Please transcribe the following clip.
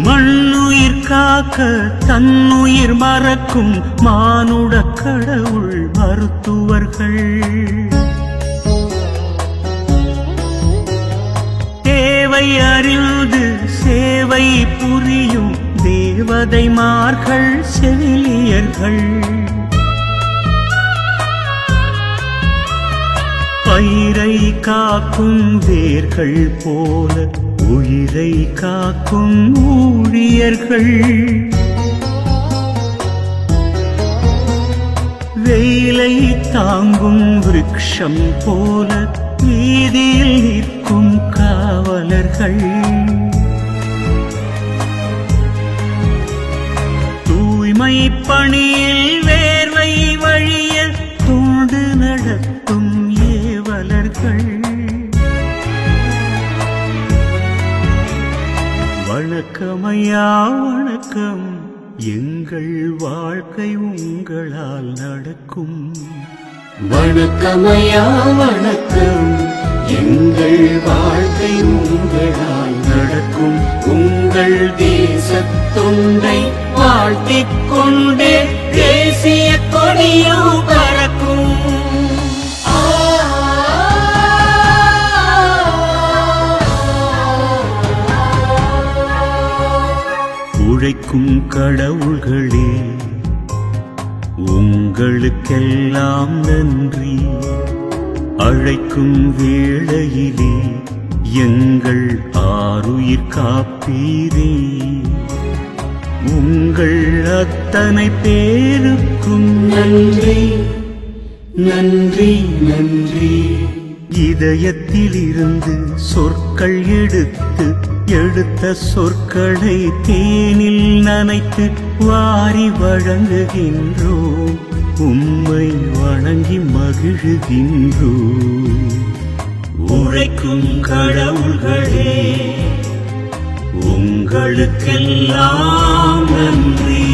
மண்ணுயிர் காக்க தன்னுயிர் மறக்கும் மானுட கடவுள் மருத்துவர்கள். தேவை அறிந்து சேவை புரியும் தேவதைமார்கள் செவிலியர்கள். பயிரை காக்கும் வேர்கள் போல உயிரை காக்கும் ஊழியர்கள். வெயிலை தாங்கும் விருட்சம் போல வீதியில் நிற்கும் காவலர்கள். தூய்மை பணியில் வேர்வை வழிய தொண்டு நடத்தும் ஏவலர்கள். வணக்கமையா வணக்கம், எங்கள் வாழ்க்கை உங்களால் நடக்கும். வணக்கமையா வணக்கம், எங்கள் வாழ்க்கை உங்களால் நடக்கும். உங்கள் தேசத் தொண்டை வாழ்த்திக் கொண்டே தேசிய கொடியும் பறக்கும். உழைக்கும் கடவுள்களே, உங்களுக்கெல்லாம் நன்றி. அழைக்கும் வேளையிலே எங்கள் ஆருயிர் காப்பீரே. உங்கள் அத்தனை பேருக்கும் நன்றி நன்றி நன்றி. இதயத்திலிருந்து சொற்கள் எடுத்த சொற்களை தேனில் நனைத்து வாரி வழங்குகின்றோம். உம்மை வணங்கி மகிழ்கின்றோம். உழைக்கும் கடவுள்களே, உங்களுக்கெல்லாம் நன்றி.